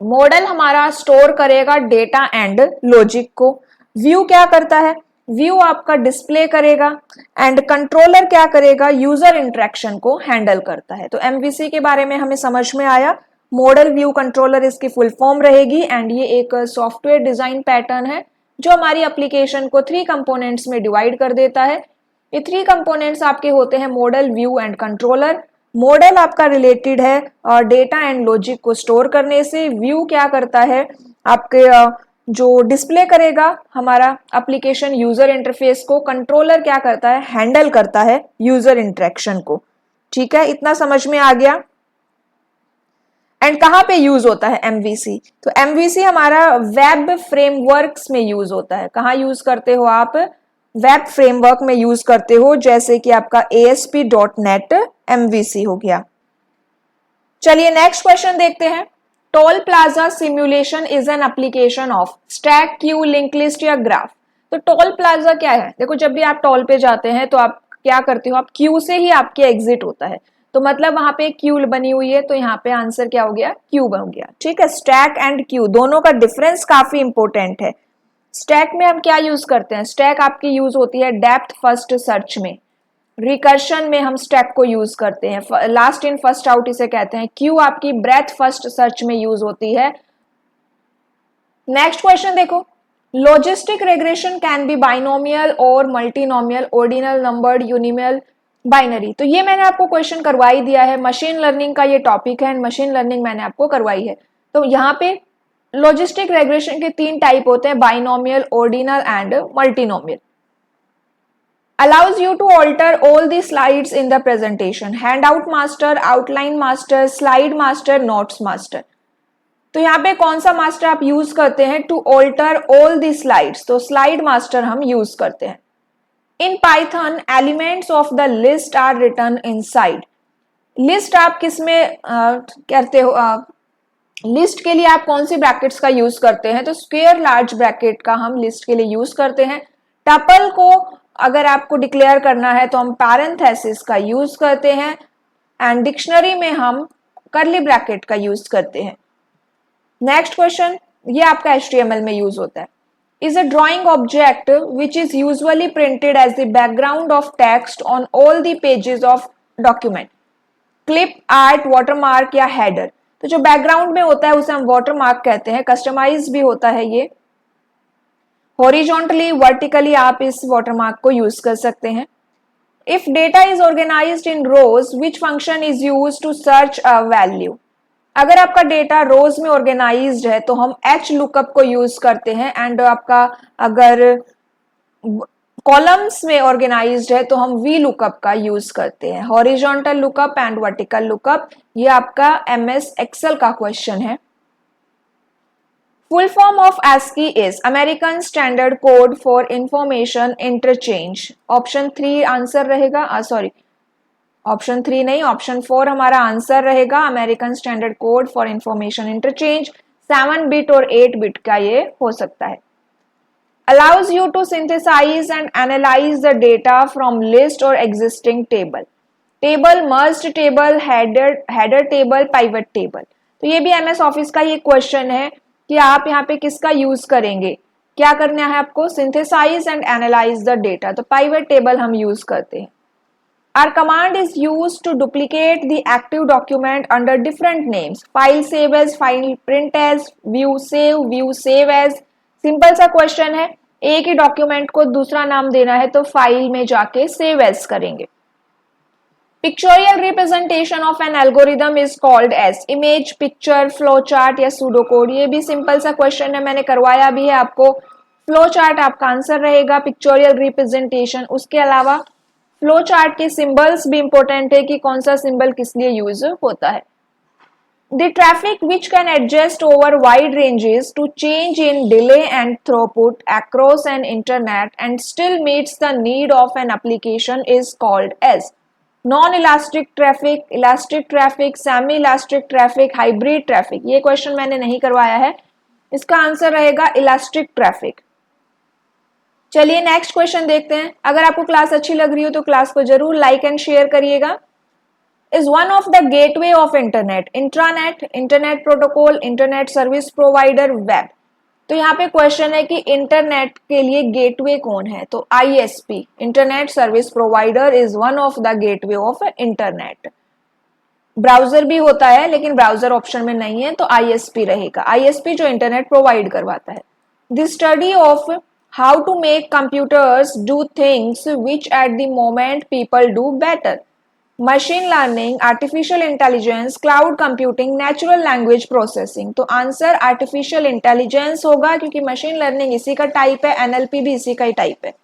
मॉडल हमारा स्टोर करेगा डेटा एंड लॉजिक को। व्यू क्या करता है? व्यू आपका डिस्प्ले करेगा। एंड कंट्रोलर क्या करेगा? यूजर इंटरेक्शन को हैंडल करता है। तो MVC के बारे में हमें समझ में आया। मॉडल व्यू कंट्रोलर इसकी फुल फॉर्म रहेगी। एंड ये एक सॉफ्टवेयर डिजाइन पैटर्न है जो हमारी एप्लीकेशन को 3 कंपोनेंट्स में डिवाइड कर देता है। ये 3 कंपोनेंट्स आपके होते हैं model, view and controller. Model आपका रिलेटेड है और डेटा एंड लॉजिक को स्टोर करने से। व्यू क्या करता है? आपके जो डिस्प्ले करेगा हमारा एप्लीकेशन यूजर इंटरफेस को। कंट्रोलर क्या करता है? हैंडल करता है यूजर इंटरेक्शन को। ठीक है, इतना समझ में आ गया। एंड कहाँ पे यूज होता है MVC? तो MVC हमारा वेब फ्रेमवर्क्स में यूज होता है। कहाँ यूज करते हो आप? वेब फ्रेमवर्क में यूज करते हो, जैसे कि आपका ASP.NET MVC हो गया। चलिए नेक्स्ट क्वेश्चन देखते हैं। Toll plaza simulation is an application of stack, Q, link list या ग्राफ। तो टोल प्लाजा क्या है? देखो, जब भी आप टोल पे जाते हैं तो आप क्या करते हो? आप क्यू से ही आपके एग्जिट होता है। तो मतलब वहां पे क्यू बनी हुई है, तो यहाँ पे आंसर क्या हो गया? क्यू बन गया। ठीक है, स्टैक एंड क्यू दोनों का डिफरेंस काफी इंपॉर्टेंट है। स्टैक में हम क्या यूज करते हैं? स्टैक आपकी यूज होती है डेप्थ फर्स्ट सर्च में। रिकर्शन में हम स्टैक को यूज करते हैं, लास्ट इन फर्स्ट आउट इसे कहते हैं। क्यू आपकी ब्रेथ फर्स्ट सर्च में यूज होती है। नेक्स्ट क्वेश्चन देखो, logistic regression can be binomial और मल्टीनोमियल, ऑर्डिनल नंबर्ड, यूनिमल, बाइनरी। तो ये मैंने आपको क्वेश्चन करवाई दिया है। मशीन लर्निंग का ये टॉपिक है एंड मशीन लर्निंग मैंने आपको करवाई है। तो यहाँ पे लॉजिस्टिक रिग्रेशन के 3 टाइप होते हैं, binomial, ordinal and multinomial. allows you to alter all the slides in the presentation, handout master, outline master, slide master, notes master। तो यहाँ पे कौन सा मास्टर आप यूज करते हैं? To alter all the slides, तो स्लाइड मास्टर हम यूज करते हैं। In Python elements of the list are written inside. List आप किस में करते हो? लिस्ट के लिए आप कौन सी ब्रैकेट्स का यूज करते हैं? तो स्क्वायर लार्ज ब्रैकेट का हम लिस्ट के लिए यूज करते हैं। टपल को अगर आपको डिक्लेयर करना है तो हम पैरेंथेसिस का यूज करते हैं। एंड डिक्शनरी में हम कर्ली ब्रैकेट का यूज करते हैं। नेक्स्ट क्वेश्चन, ये आपका HTML में यूज होता है। Is a drawing object which is usually printed as the background of text on all the pages of document. Clip, art, watermark या हेडर। तो जो बैकग्राउंड में होता है उसे हम वाटरमार्क कहते हैं। कस्टमाइज भी होता है ये। हॉरिजॉन्टली, वर्टिकली आप इस वाटरमार्क को यूज कर सकते हैं। If data is organised in rows, which function is used to search a value. अगर आपका डेटा रोज में ऑर्गेनाइज्ड है तो हम H लुकअप को यूज करते हैं। एंड आपका अगर कॉलम्स में ऑर्गेनाइज्ड है तो हम V लुकअप का यूज करते हैं। Horizontal lookup and vertical lookup, ये आपका MS एक्सेल का क्वेश्चन है। Full form of ASCII is American standard code for information interchange. Option 3 answer रहेगा। ऑप्शन 3 नहीं, ऑप्शन 4 हमारा आंसर रहेगा। American standard code for information interchange 7 bit और 8 bit का ये हो सकता है। allows you to synthesize and analyze the data from list or existing table. Table, merged table, header table, pivot table. तो ये भी एमएस ऑफिस का ये क्वेश्चन है कि आप यहाँ पे किसका यूज करेंगे, क्या करना है आपको, synthesise and analyse the data. तो पाइवट टेबल हम यूज करते हैं। Our command is used to duplicate the active document under different names. File save as, file print as, view save as. Simple सा क्वेश्चन है, एक ही document को दूसरा नाम देना है तो फाइल में जाके सेव एज करेंगे। Pictorial representation of an algorithm is called as image, picture, flowchart या pseudocode। ये भी सिंपल सा क्वेश्चन है, मैंने करवाया भी है आपको। फ्लोचार्ट आपका आंसर रहेगा, पिक्चोरियल रिप्रेजेंटेशन। उसके अलावा फ्लो चार्ट के सिंबल्स भी इंपॉर्टेंट है कि कौन सा सिंबल किस लिए यूज होता है। The traffic which can adjust over wide ranges to change in delay and throughput across an internet and still meets the need of an application is called as non elastic traffic, elastic traffic, semi elastic traffic, hybrid traffic. ये question मैंने नहीं करवाया है, इसका answer रहेगा elastic traffic. चलिए next question देखते हैं। अगर आपको क्लास अच्छी लग रही हो तो क्लास को जरूर लाइक एंड शेयर करिएगा। Is one of the gateway of internet intranet, internet protocol, internet service provider, web. तो यहाँ पे क्वेश्चन है कि इंटरनेट के लिए गेटवे कौन है, तो ISP, internet service provider is one of the gateway of internet. Browser भी होता है लेकिन ब्राउजर ऑप्शन में नहीं है, तो आईएसपी रहेगा। आईएसपी जो इंटरनेट प्रोवाइड करवाता है। The study of how to make computers do things which at the moment people do better. Machine learning, artificial intelligence, cloud computing, natural language processing। तो answer artificial intelligence होगा क्योंकि machine learning इसी का type है, NLP भी इसी का ही type है।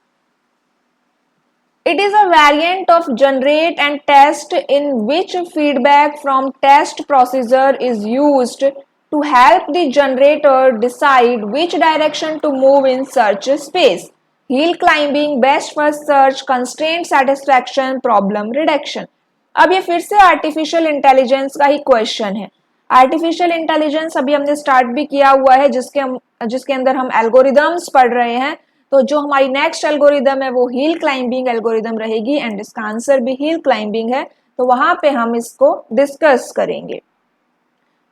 It is a variant of generate and test in which feedback from test procedure is used to help the generator decide which direction to move in search space. Hill climbing, best first search, constraint satisfaction, problem reduction। अब ये फिर से artificial intelligence का ही question है। Artificial intelligence अभी हमने start भी किया हुआ है जिसके अंदर हम एल्गोरिदम्स पढ़ रहे हैं। तो जो हमारी नेक्स्ट एल्गोरिदम है वो हिल क्लाइंबिंग एल्गोरिदम रहेगी एंड इसका आंसर भी हिल क्लाइंबिंग है, तो वहां पे हम इसको डिस्कस करेंगे।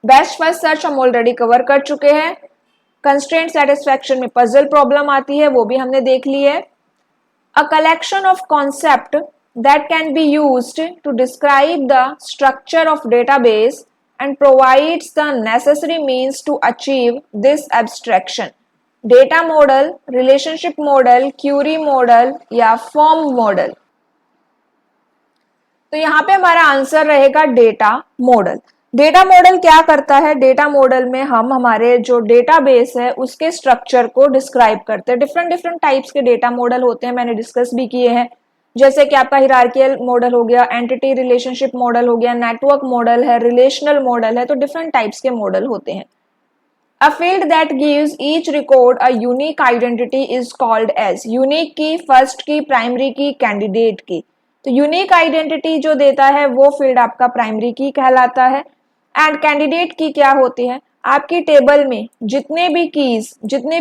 बेस्ट फर्स्ट सर्च हम ऑलरेडी कवर कर चुके हैं। कंस्ट्रेंट सेटिस्फैक्शन में पजल प्रॉब्लम आती है, वो भी हमने देख ली है। A collection of concept that can be used to describe the structure of database and provides the necessary means to achieve this abstraction. Data model, relationship model, query model या form model. तो यहाँ पे हमारा answer रहेगा data model. Data model क्या करता है, data model में हम हमारे जो डेटाबेस है उसके स्ट्रक्चर को डिस्क्राइब करते हैं। डिफरेंट टाइप्स के डेटा मॉडल होते हैं, मैंने डिस्कस भी किए हैं, जैसे कि आपका हिरार्कियल मॉडल हो गया, एंटिटी रिलेशनशिप मॉडल हो गया, नेटवर्क मॉडल है, रिलेशनल मॉडल है। तो डिफरेंट टाइप्स के मॉडल होते हैं। A field that gives each record a unique identity is called as unique key, first key, primary key, candidate key. तो यूनिक आइडेंटिटी जो देता है वो फील्ड आपका प्राइमरी की कहलाता है। एंड कैंडिडेट की क्या होती है, आपकी टेबल में जितने भी कीज, जितनी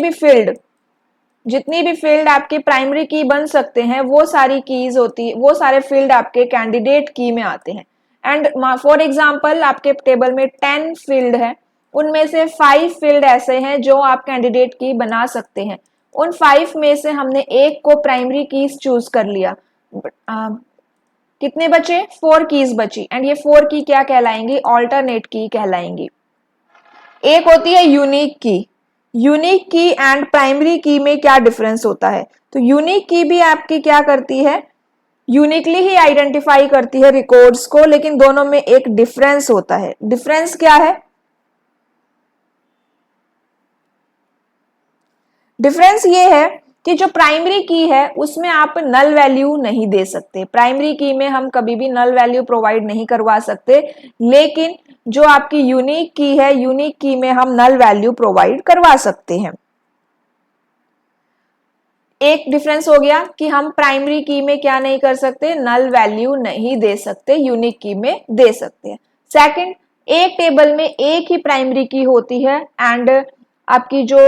भी फील्ड आपके प्राइमरी की बन सकते हैं वो सारी कीज होती है, वो सारे फील्ड आपके कैंडिडेट की में आते हैं। एंड फॉर एग्जांपल आपके टेबल में 10 फील्ड है, उनमें से 5 फील्ड ऐसे हैं जो आप कैंडिडेट की बना सकते हैं। उन 5 में से हमने एक को प्राइमरी कीज चूज कर लिया। कितने बचे, 4 कीज बची एंड ये 4 की क्या कहलाएंगी, ऑल्टरनेट की कहलाएंगी। एक होती है यूनिक की। यूनिक की एंड प्राइमरी की में क्या डिफरेंस होता है, तो यूनिक की भी आपकी क्या करती है, यूनिकली ही आइडेंटिफाई करती है रिकॉर्ड्स को, लेकिन दोनों में एक डिफरेंस होता है। डिफरेंस क्या है, डिफरेंस ये है कि जो प्राइमरी की है उसमें आप नल वैल्यू नहीं दे सकते। प्राइमरी की में हम कभी भी नल वैल्यू प्रोवाइड नहीं करवा सकते, लेकिन जो आपकी यूनिक की है, यूनिक की में हम नल वैल्यू प्रोवाइड करवा सकते हैं। एक डिफरेंस हो गया कि हम प्राइमरी की में क्या नहीं कर सकते, नल वैल्यू नहीं दे सकते, यूनिक की में दे सकते हैं। सेकंड, एक टेबल में एक ही प्राइमरी की होती है एंड आपकी जो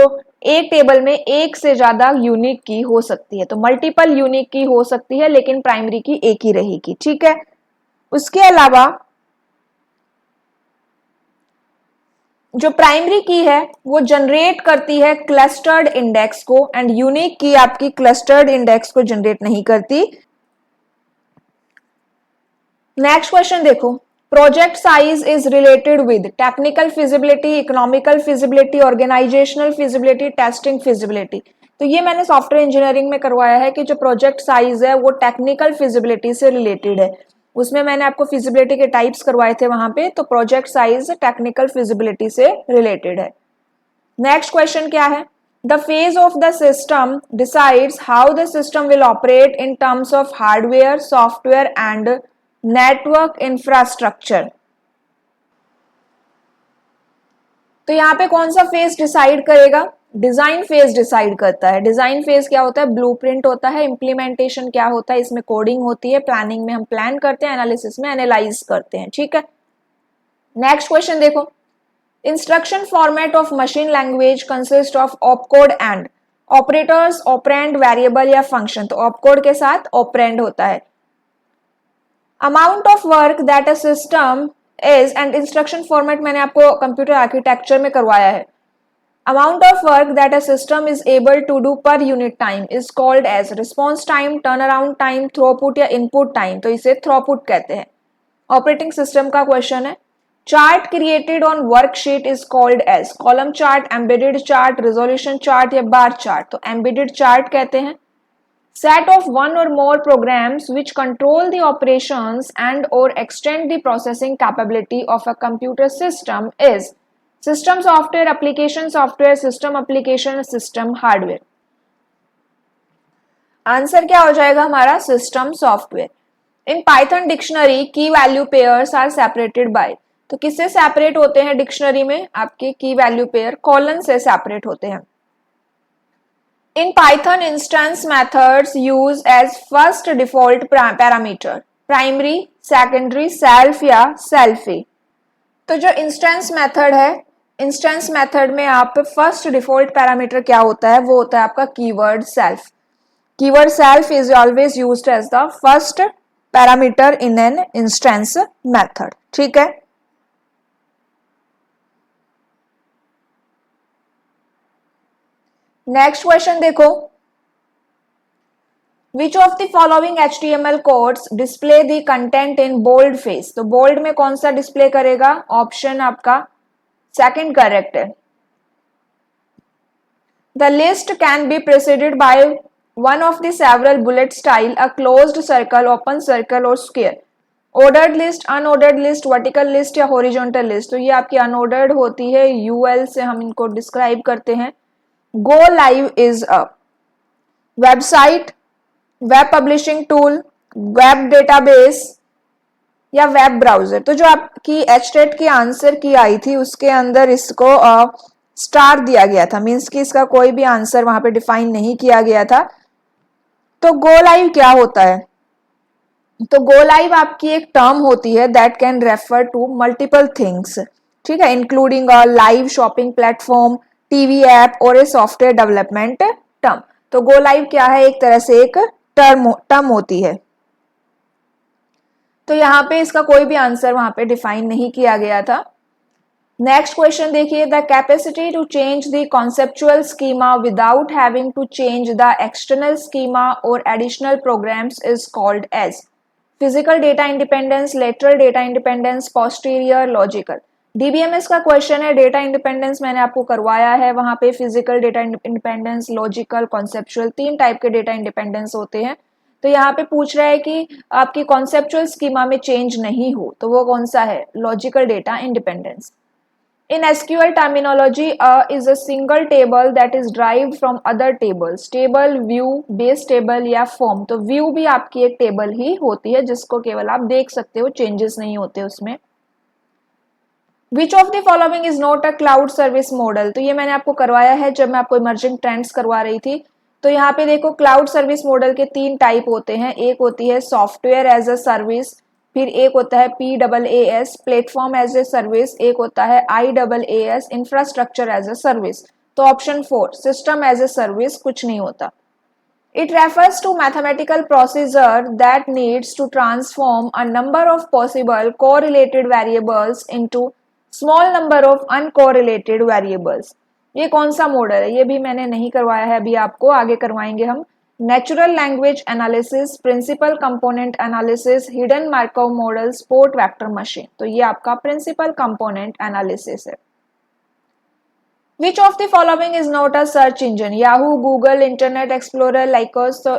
एक टेबल में एक से ज्यादा यूनिक की हो सकती है, तो मल्टीपल यूनिक की हो सकती है लेकिन प्राइमरी की एक ही रहेगी, ठीक है। उसके अलावा जो प्राइमरी की है वो जनरेट करती है क्लस्टर्ड इंडेक्स को, एंड यूनिक की आपकी क्लस्टर्ड इंडेक्स को जनरेट नहीं करती। नेक्स्ट क्वेश्चन देखो, project size is related with technical feasibility, economical feasibility, organisational feasibility, testing feasibility. तो ये मैंने सॉफ्टवेयर इंजीनियरिंग में करवाया है कि जो प्रोजेक्ट साइज है वो टेक्निकल फिजिबिलिटी से रिलेटेड है। उसमें मैंने आपको फिजिबिलिटी के टाइप्स करवाए थे वहां पे, तो प्रोजेक्ट साइज टेक्निकल फिजिबिलिटी से रिलेटेड है। नेक्स्ट क्वेश्चन क्या है, the phase of the system decides how the system will operate in terms of hardware, software and network infrastructure. तो यहां पे कौन सा फेज डिसाइड करेगा, डिजाइन फेज डिसाइड करता है। डिजाइन फेज क्या होता है, ब्लूप्रिंट होता है। इम्प्लीमेंटेशन क्या होता है, इसमें कोडिंग होती है। प्लानिंग में हम प्लान करते हैं, एनालिसिस में एनालाइज करते हैं, ठीक है। नेक्स्ट क्वेश्चन देखो, instruction format of machine language consist of opcode and operators, operand, variable या फंक्शन। तो ऑपकोड के साथ ऑपरेंड होता है। Amount of work that a system is, and instruction format मैंने आपको कंप्यूटर आर्किटेक्चर में करवाया है। Amount of work that a system is able to do per unit time is called as response time, turnaround time, throughput या input time। तो इसे throughput कहते हैं। ऑपरेटिंग सिस्टम का क्वेश्चन है। Chart created on worksheet is called as column chart, embedded chart, resolution chart या bar chart. तो embedded chart कहते हैं। सेट ऑफ वन और more programs which control the operations and or extend the processing capability of a computer system is system software, application software, system application, system hardware. Answer क्या हो जाएगा हमारा, system software. In Python dictionary की value pairs are separated by. तो किससे separate होते हैं dictionary में, आपके की वैल्यू पेयर कॉलन से सेपरेट होते हैं। In Python instance methods use as first default parameter primary, secondary, self या सेल्फी। तो जो इंस्टेंस मेथड है, इंस्टेंस मेथड में आप फर्स्ट डिफॉल्ट पैरामीटर क्या होता है, वो होता है आपका keyword self. Keyword self is always used as the first parameter in an instance method, ठीक है। नेक्स्ट क्वेश्चन देखो, Which of the following HTML codes display the content in bold face? तो bold में कौन सा डिस्प्ले करेगा, option आपका second correct है। The list can be preceded by one of the several bullet style, a closed circle, open circle और square। ordered list, unordered list, vertical list या horizontal list। तो ये आपकी unordered होती है, UL से हम इनको डिस्क्राइब करते हैं। Go live is a website, web publishing tool, web database या वेब ब्राउजर। तो जो आपकी एचटेट की आंसर की आई थी उसके अंदर इसको स्टार दिया गया था, मींस कि इसका कोई भी आंसर वहां पे डिफाइन नहीं किया गया था। तो गो लाइव क्या होता है, तो गो लाइव आपकी एक टर्म होती है that can refer to multiple things, ठीक है, including a live shopping platform, TV app और ए सॉफ्टवेयर डेवलपमेंट टर्म। तो गो लाइव क्या है, एक तरह से एक टर्म होती है। तो यहाँ पे इसका कोई भी आंसर वहां पे डिफाइन नहीं किया गया था। नेक्स्ट क्वेश्चन देखिए, the capacity to change the conceptual schema without having to change the external schema or additional programs is called as physical data independence, lateral data independence, posterior, logical. DBMS का question है, data independence मैंने आपको करवाया है, वहां पे physical data independence, logical, conceptual, तीन type के डेटा इंडिपेंडेंस होते हैं। तो यहाँ पे पूछ रहा है कि आपकी कॉन्सेप्चुअल स्कीमा में चेंज नहीं हो, तो वो कौन सा है, logical data independence. In SQL terminology, is a single table that is derived from other tables, table, view, base table या form। तो view भी आपकी एक टेबल ही होती है जिसको केवल आप देख सकते हो, चेंजेस नहीं होते उसमें। Which of the following is not a cloud service model? तो ये मैंने आपको करवाया है जब मैं आपको इमर्जिंग ट्रेंड्स करवा रही थी। तो यहाँ पे देखो, क्लाउड सर्विस मॉडल के तीन टाइप होते हैं, एक होती है सॉफ्टवेयर एज अ सर्विस, फिर एक होता है PaaS platform as a service, एक होता है IaaS infrastructure as a service. तो option 4 system as a service कुछ नहीं होता। It refers to mathematical procedure that needs to transform a number of possible correlated variables into small number of uncorrelated variables। ये कौन सा model है, ये भी मैंने नहीं करवाया है अभी, आपको आगे करवाएंगे हम। Natural language analysis, principal component analysis, hidden Markov model, support vector machine. तो ये आपका प्रिंसिपल कंपोनेंट एनालिसिस है। Which of the following is not a search engine? Yahoo, Google, Internet Explorer, Lycos। तो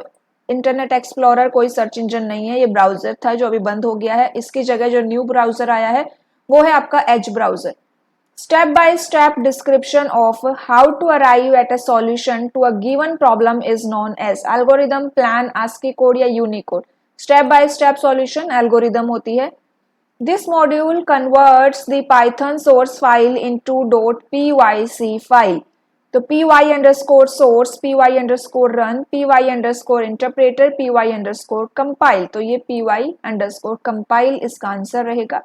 इंटरनेट एक्सप्लोरर कोई search engine नहीं है, ये browser था जो अभी बंद हो गया है। इसकी जगह जो न्यू ब्राउजर आया है वो है आपका Edge browser. Step by step description of how to arrive at a solution to a given problem is known as algorithm, plan, ASCII code या unicode. Step by step solution algorithm होती है। This module converts the Python source file into .pyc file। तो py_source, py_run, py_interpreter, py_compile। तो ये py_compile इसका answer रहेगा।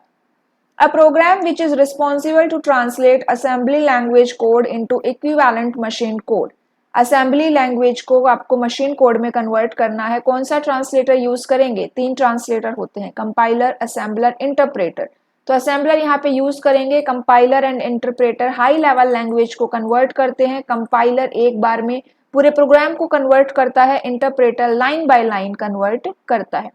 A program which is responsible to translate assembly language code into equivalent machine code। Assembly language को आपको machine code में convert करना है, कौन सा ट्रांसलेटर यूज करेंगे? 3 ट्रांसलेटर होते हैं, कंपाइलर, असेंबलर, इंटरप्रेटर। तो असेंबलर यहाँ पे यूज करेंगे, compiler and interpreter high level language को कन्वर्ट करते हैं, कंपाइलर एक बार में पूरे प्रोग्राम को कन्वर्ट करता है, interpreter line by line convert करता है।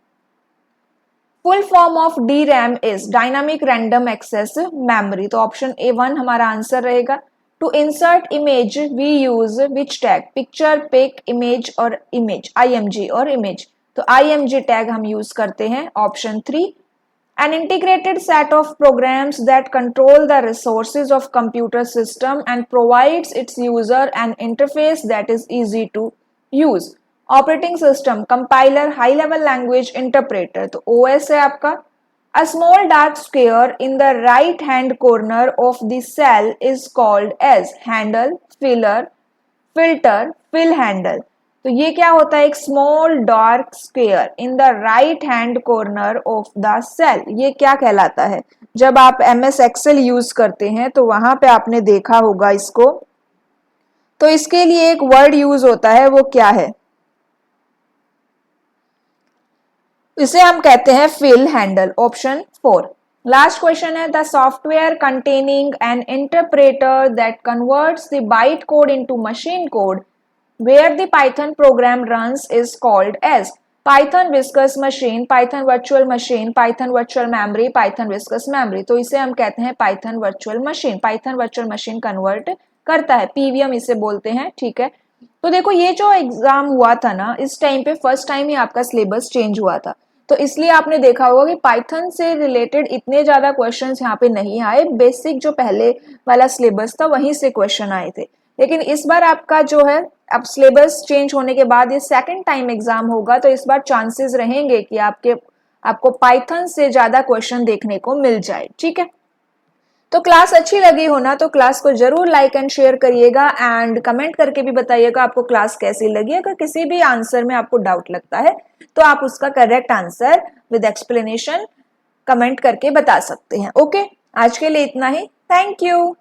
Full form of DRAM is dynamic random access memory. तो ऑप्शन A1 हमारा आंसर रहेगा। To insert image we use which tag? Picture, pic, image और image, IMG और image। तो IMG टैग हम use करते हैं। Option 3 an integrated set of programs that control the resources of computer system and provides its user an interface that is easy to use। Operating system, compiler, high level language, interpreter. तो OS है आपका। A small dark square in the right hand corner of the cell is called as handle, filler, filter, fill handle। तो ये क्या होता है? एक small dark square in the right hand corner of the cell, ये क्या कहलाता है? जब आप MS Excel यूज करते हैं तो वहां पे आपने देखा होगा इसको। तो इसके लिए एक वर्ड यूज होता है, वो क्या है? इसे हम कहते हैं fill handle. Option 4। Last question है the software containing an interpreter that converts the byte code into machine code where the Python program runs is called as Python viscous machine, Python virtual machine, Python virtual memory, Python viscous memory. तो इसे हम कहते हैं Python virtual machine. Python virtual machine convert करता है, PVM इसे बोलते हैं। ठीक है, तो देखो ये जो एग्जाम हुआ था ना, इस टाइम पे फर्स्ट टाइम ही आपका सिलेबस चेंज हुआ था, तो इसलिए आपने देखा होगा कि पाइथन से रिलेटेड इतने ज्यादा क्वेश्चंस यहाँ पे नहीं आए। बेसिक जो पहले वाला सिलेबस था वहीं से क्वेश्चन आए थे। लेकिन इस बार आपका जो है, अब सिलेबस चेंज होने के बाद ये सेकंड टाइम एग्जाम होगा, तो इस बार चांसेस रहेंगे कि आपको पाइथन से ज्यादा क्वेश्चन देखने को मिल जाए। ठीक है, तो क्लास अच्छी लगी हो ना, तो क्लास को जरूर लाइक एंड शेयर करिएगा एंड कमेंट करके भी बताइएगा आपको क्लास कैसी लगी। अगर किसी भी आंसर में आपको डाउट लगता है तो आप उसका correct answer with explanation comment करके बता सकते हैं। ओके, आज के लिए इतना ही। Thank you.